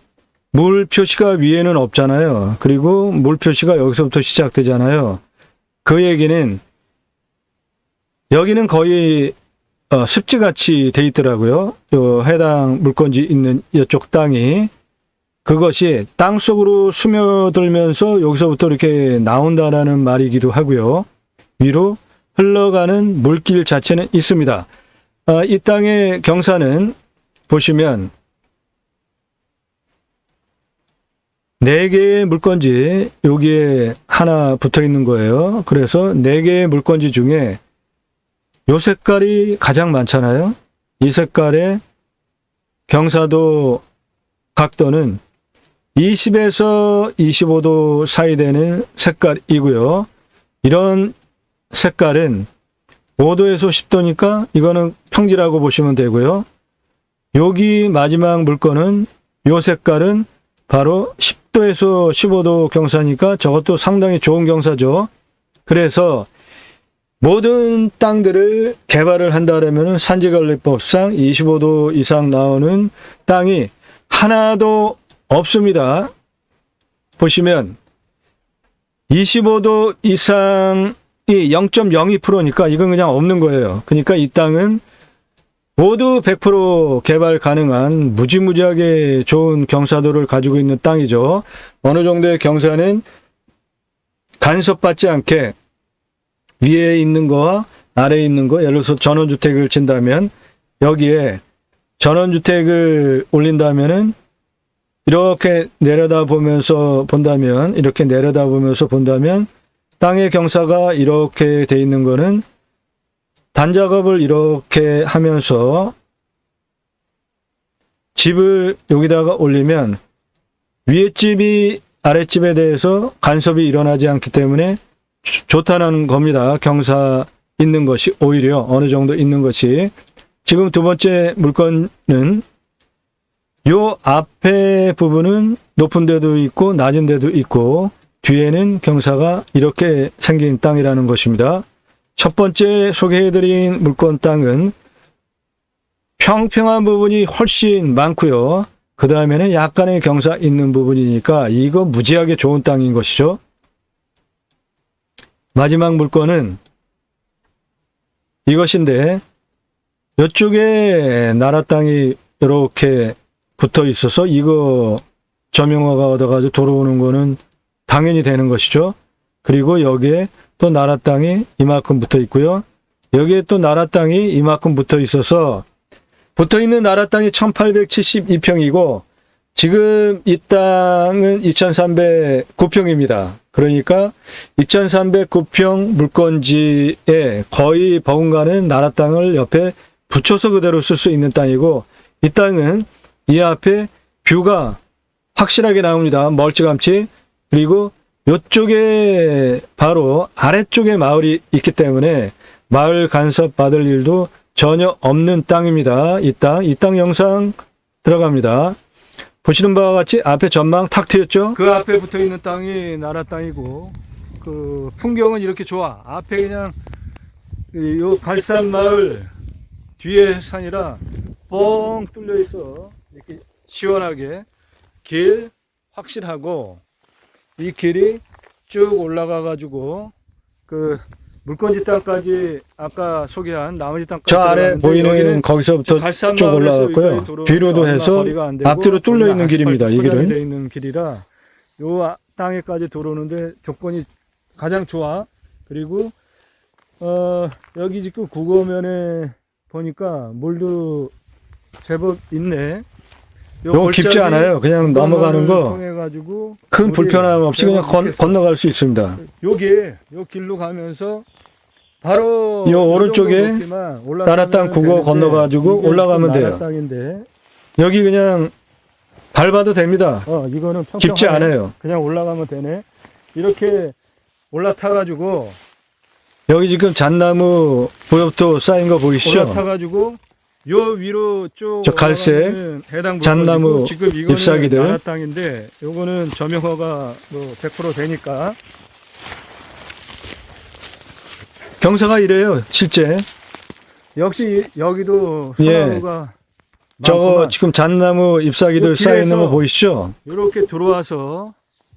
물 표시가 위에는 없잖아요. 그리고 물 표시가 여기서부터 시작되잖아요. 그 얘기는 여기는 거의 습지같이 돼 있더라고요. 해당 물건지 있는 이쪽 땅이. 그것이 땅 속으로 스며들면서 여기서부터 이렇게 나온다라는 말이기도 하고요. 위로 흘러가는 물길 자체는 있습니다. 이 땅의 경사는 보시면 4개의 물건지 여기에 하나 붙어 있는 거예요. 그래서 4개의 물건지 중에 요 색깔이 가장 많잖아요. 이 색깔의 경사도 각도는 20에서 25도 사이 되는 색깔이고요. 이런 색깔은 5도에서 10도니까 이거는 평지라고 보시면 되고요. 여기 마지막 물건은 요 색깔은 바로 10도에서 15도 경사니까 저것도 상당히 좋은 경사죠. 그래서 모든 땅들을 개발을 한다면 산지관리법상 25도 이상 나오는 땅이 하나도 없습니다. 보시면 25도 이상이 0.02%니까 이건 그냥 없는 거예요. 그러니까 이 땅은 모두 100% 개발 가능한 무지무지하게 좋은 경사도를 가지고 있는 땅이죠. 어느 정도의 경사는 간섭받지 않게 위에 있는 거와 아래에 있는 거, 예를 들어서 전원주택을 친다면 여기에 전원주택을 올린다면은 이렇게 내려다보면서 본다면, 이렇게 내려다보면서 본다면 땅의 경사가 이렇게 돼 있는 거는 단작업을 이렇게 하면서 집을 여기다가 올리면 위에 집이 아랫집에 대해서 간섭이 일어나지 않기 때문에 좋다는 겁니다. 경사 있는 것이 오히려 어느 정도 있는 것이. 지금 두 번째 물건은 요 앞에 부분은 높은 데도 있고 낮은 데도 있고 뒤에는 경사가 이렇게 생긴 땅이라는 것입니다. 첫 번째 소개해드린 물건 땅은 평평한 부분이 훨씬 많고요. 그 다음에는 약간의 경사 있는 부분이니까 이거 무지하게 좋은 땅인 것이죠. 마지막 물건은 이것인데 이쪽에 나라 땅이 이렇게 붙어 있어서 이거 점용허가 얻어가지고 들어오는 거는 당연히 되는 것이죠. 그리고 여기에 또 나라 땅이 이만큼 붙어 있고요. 여기에 또 나라 땅이 이만큼 붙어 있어서 붙어 있는 나라 땅이 1872평이고 지금 이 땅은 2309평입니다. 그러니까 2309평 물건지에 거의 버금가는 나라 땅을 옆에 붙여서 그대로 쓸 수 있는 땅이고 이 땅은 이 앞에 뷰가 확실하게 나옵니다. 멀찌감치. 그리고 이쪽에 바로 아래쪽에 마을이 있기 때문에 마을 간섭 받을 일도 전혀 없는 땅입니다. 이 땅 영상 들어갑니다. 보시는 바와 같이 앞에 전망 탁 트였죠? 그 앞에 붙어 있는 땅이 나라 땅이고 그 풍경은 이렇게 좋아. 앞에 그냥 요 갈산 마을 뒤에 산이라 뻥 뚫려 있어. 이렇게 시원하게 길 확실하고 이 길이 쭉 올라가 가지고 그 물건지 땅까지 아까 소개한 나머지 땅까지 저 아래 보이는 거기서부터 쭉 올라갔고요. 뒤로도 해서 앞뒤로 뚫려 있는 길입니다. 이 길은 돼 있는 길이라 요 땅에까지 들어오는데 조건이 가장 좋아. 그리고 여기 지금 국어면에 보니까 물도 제법 있네. 요 깊지 않아요. 그냥 넘어가는 거 큰 불편함 없이 그냥 건너갈 수 있습니다. 요게 요 길로 가면서 바로 요 오른쪽에 나라 땅 국어 건너가지고 올라가면 돼요. 땅인데 여기 그냥 밟아도 됩니다. 이거는 깊지 않아요. 그냥 올라가면 되네. 이렇게 올라타가지고 여기 지금 잣나무 보엽도 쌓인 거 보이시죠? 올라타가지고 요 위로 쭉 저 갈색 잣나무 지금 이거는 잎사귀들 나라 땅인데 요거는 점용허가 뭐 100% 되니까 경사가 이래요. 실제 역시 여기도 소나무가 저거 지금 잣나무 잎사귀들 쌓여 있는 거 보이시죠? 이렇게 들어와서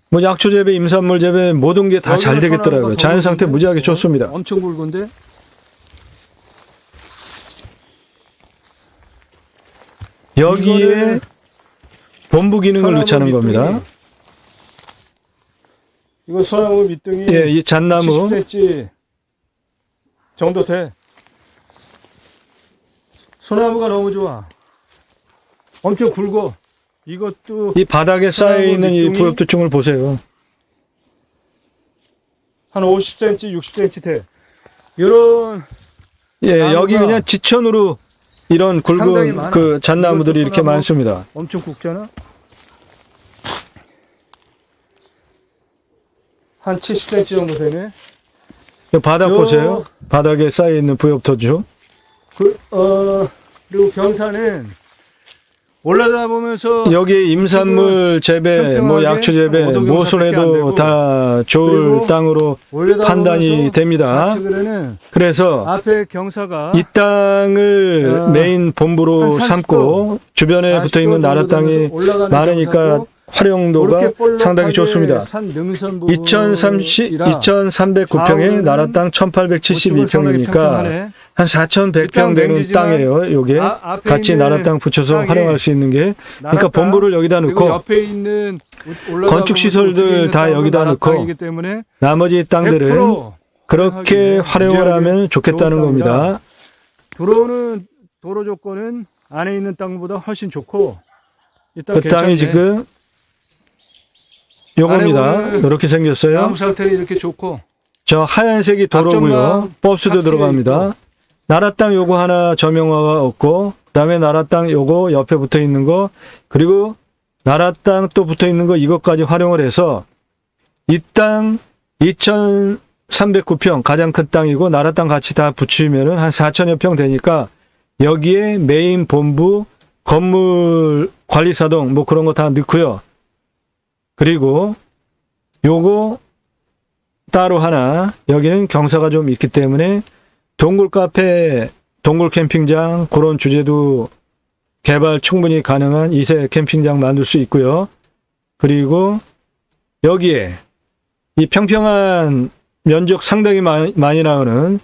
뭐 약초 재배, 임산물 재배 모든 게 다 잘 되겠더라고요. 자연 상태 무지하게 좋습니다. 엄청 굵은데 여기에 이거를 본부 기능을 소나무 넣자는 밑둥이. 겁니다. 이거 소나무 밑둥이 예, 이 잣나무 70cm 정도 돼. 소나무가 너무 좋아. 엄청 굵어. 이것도 이 바닥에 쌓여 있는 이 밑둥이. 부엽도충을 보세요. 한 50cm, 60cm 돼. 이런 예, 나무가 여기 그냥 지천으로 이런 상당히 굵은 많아. 그 잣나무들이 이것도 이렇게 소나무. 많습니다. 엄청 굵잖아. 한 70cm 정도 되네. 이 바닥 요- 보세요. 바닥에 쌓여 있는 부엽토죠. 그리고 경사는 올라다 보면서 여기에 임산물 재배, 뭐 평평하게 약초 재배, 오도 경사밖에 안 모순에도 되고. 다 좋을 그리고 땅으로 올려다 판단이 보면서 됩니다. 좌측으로는 그래서 앞에 경사가 이 땅을 어, 메인 본부로 한 30도, 삼고 주변에 붙어 있는 40도 나라 정도 땅이 되면서 올라가는 많으니까 경사도 활용도가 그렇게 볼록하게 상당히 좋습니다. 산 능선 2309평에 좌우로는 나라 땅 1872평이니까 한 4100평 되는 맹지지만 땅이에요. 요게 앞에 같이 있는 나라 땅 붙여서 땅이 활용할 수 있는 게 그러니까 나라 땅, 본부를 여기다 그리고 넣고 옆에 있는 올라가 건축 보면 시설들 우측에 있는 다 땅은 여기다 나라 넣고 땅이기 때문에 나머지 땅들은 100% 그렇게 활용을 유지하기 하면 좋겠다는 좋은 땅이라. 겁니다. 들어오는 도로 조건은 안에 있는 땅보다 훨씬 좋고 이 땅 그 땅이 괜찮네. 지금 요겁니다. 안에 보면 이렇게 생겼어요. 나무 상태는 이렇게 좋고 저 하얀색이 도로고요. 앞전방 버스도 탁 들어갑니다. 나라 땅 요거 하나 점용화가 없고 그다음에 나라 땅 요거 옆에 붙어 있는 거 그리고 나라 땅 또 붙어 있는 거 이것까지 활용을 해서 이 땅 2309평 가장 큰 땅이고 나라 땅 같이 다 붙이면은 한 4000여 평 되니까 여기에 메인 본부 건물 관리사동 뭐 그런 거 다 넣고요. 그리고 요거 따로 하나 여기는 경사가 좀 있기 때문에 동굴 카페, 동굴 캠핑장 그런 주제도 개발 충분히 가능한 2세 캠핑장 만들 수 있고요. 그리고 여기에 이 평평한 면적 상당히 많이 나오는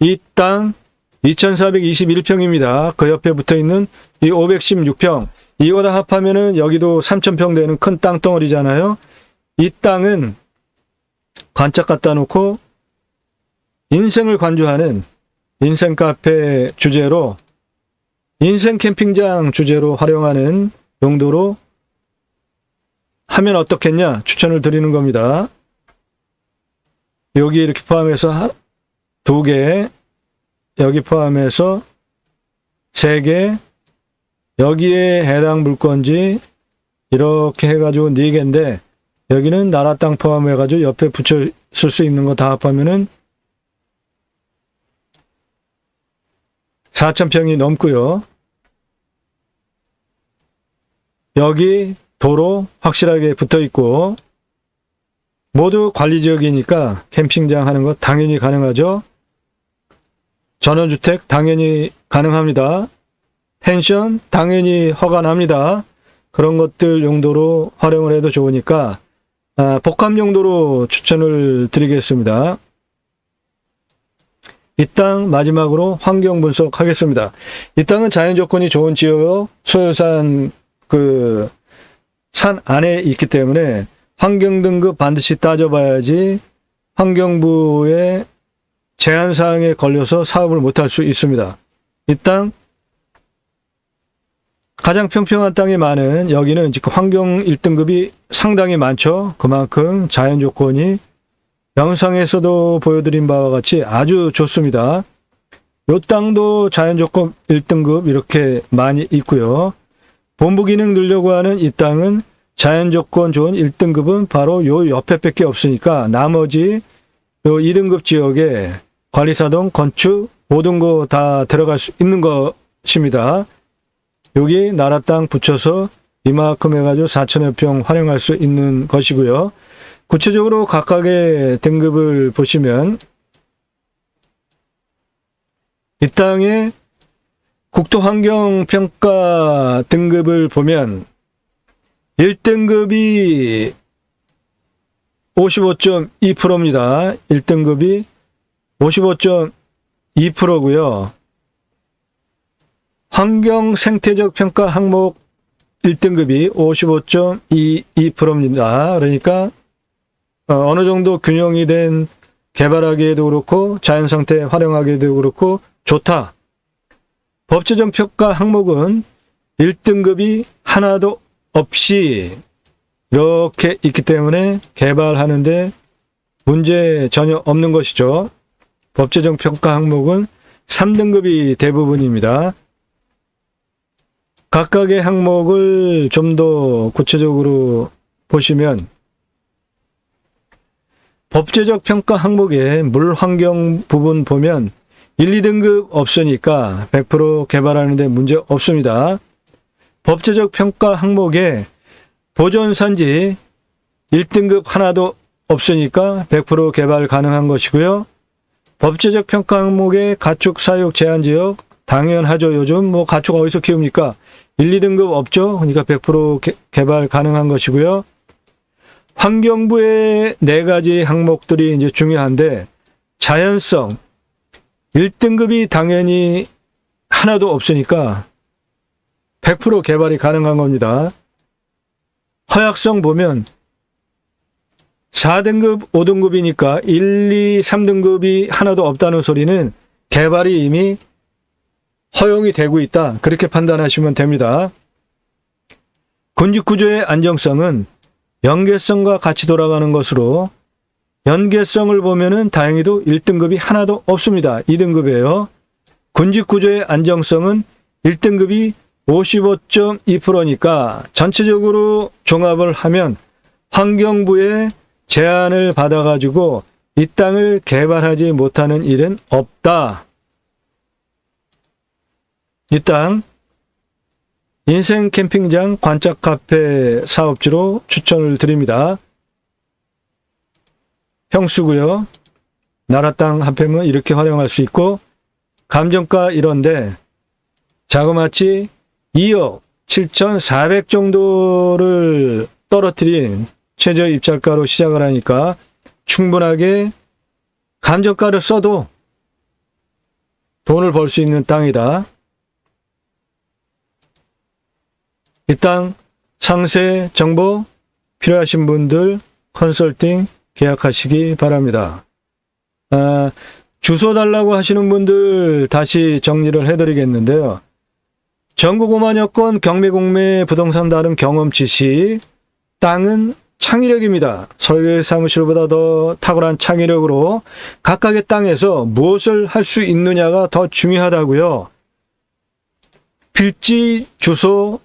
이 땅 2421평입니다. 그 옆에 붙어 있는 이 516평 이거 다 합하면은 여기도 3000평 되는 큰 땅덩어리잖아요. 이 땅은 관짝 갖다 놓고 인생을 관조하는 인생 카페 주제로 인생 캠핑장 주제로 활용하는 용도로 하면 어떻겠냐 추천을 드리는 겁니다. 여기 이렇게 포함해서 2개, 여기 포함해서 3개, 여기에 해당 물건지 이렇게 해가지고 4개인데 여기는 나라 땅 포함해가지고 옆에 붙여 쓸 수 있는 거 다 합하면은 4000평이 넘고요. 여기 도로 확실하게 붙어 있고 모두 관리 지역이니까 캠핑장 하는 거 당연히 가능하죠. 전원주택 당연히 가능합니다. 펜션 당연히 허가납니다. 그런 것들 용도로 활용을 해도 좋으니까 복합 용도로 추천을 드리겠습니다. 이 땅 마지막으로 환경 분석하겠습니다. 이 땅은 자연 조건이 좋은 지역, 소요산 산 안에 있기 때문에 환경 등급 반드시 따져봐야지 환경부의 제한사항에 걸려서 사업을 못할 수 있습니다. 이 땅 가장 평평한 땅이 많은 여기는 지금 환경 1등급이 상당히 많죠. 그만큼 자연 조건이 영상에서도 보여드린 바와 같이 아주 좋습니다. 이 땅도 자연 조건 1등급 이렇게 많이 있고요. 본부 기능 넣으려고 하는 이 땅은 자연 조건 좋은 1등급은 바로 요 옆에밖에 없으니까 나머지 요 2등급 지역에 관리사동, 건축 모든 거 다 들어갈 수 있는 것입니다. 여기 나라 땅 붙여서 이만큼 해가지고 4000여 평 활용할 수 있는 것이고요. 구체적으로 각각의 등급을 보시면 이 땅의 국토환경평가 등급을 보면 1등급이 55.2%입니다. 1등급이 55.2%고요. 환경 생태적 평가 항목 1등급이 55.22%입니다. 그러니까 어느 정도 균형이 된 개발하기에도 그렇고 자연상태 활용하기에도 그렇고 좋다. 법제적 평가 항목은 1등급이 하나도 없이 이렇게 있기 때문에 개발하는데 문제 전혀 없는 것이죠. 법제적 평가 항목은 3등급이 대부분입니다. 각각의 항목을 좀 더 구체적으로 보시면 법제적 평가 항목의 물환경 부분 보면 1, 2등급 없으니까 100% 개발하는데 문제 없습니다. 법제적 평가 항목에 보존산지 1등급 하나도 없으니까 100% 개발 가능한 것이고요. 법제적 평가 항목의 가축 사육 제한 지역 당연하죠. 요즘 뭐 가축 어디서 키웁니까? 1, 2등급 없죠. 그러니까 100% 개발 가능한 것이고요. 환경부의 4가지 항목들이 이제 중요한데 자연성 1등급이 당연히 하나도 없으니까 100% 개발이 가능한 겁니다. 허약성 보면 4등급, 5등급이니까 1, 2, 3등급이 하나도 없다는 소리는 개발이 이미 허용이 되고 있다. 그렇게 판단하시면 됩니다. 군집구조의 안정성은 연계성과 같이 돌아가는 것으로 연계성을 보면은 다행히도 1등급이 하나도 없습니다. 2등급이에요. 군집구조의 안정성은 1등급이 55.2%니까 전체적으로 종합을 하면 환경부의 제안을 받아가지고 이 땅을 개발하지 못하는 일은 없다. 이 땅 인생 캠핑장 관짝 카페 사업지로 추천을 드립니다. 평수고요. 나라 땅 한 평은 이렇게 활용할 수 있고 감정가 이런데 자그마치 2억 7,400 정도를 떨어뜨린 최저 입찰가로 시작을 하니까 충분하게 감정가를 써도 돈을 벌 수 있는 땅이다. 이 땅 상세 정보 필요하신 분들 컨설팅 계약하시기 바랍니다. 주소 달라고 하시는 분들 다시 정리를 해드리겠는데요. 전국 5만여 건 경매공매 부동산 다른 경험치 시 땅은 창의력입니다. 설계 사무실보다 더 탁월한 창의력으로 각각의 땅에서 무엇을 할 수 있느냐가 더 중요하다고요. 필지, 주소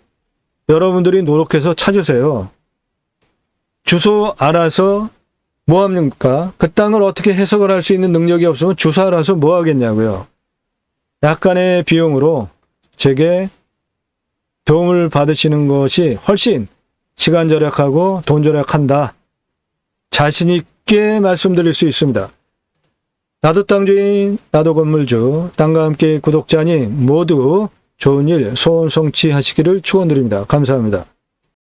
여러분들이 노력해서 찾으세요. 주소 알아서 뭐 합니까? 그 땅을 어떻게 해석을 할 수 있는 능력이 없으면 주소 알아서 뭐 하겠냐고요. 약간의 비용으로 제게 도움을 받으시는 것이 훨씬 시간 절약하고 돈 절약한다. 자신 있게 말씀드릴 수 있습니다. 나도 땅주인, 나도 건물주, 땅과 함께 구독자님 모두 좋은 일 소원 성취하시기를 축원드립니다. 감사합니다.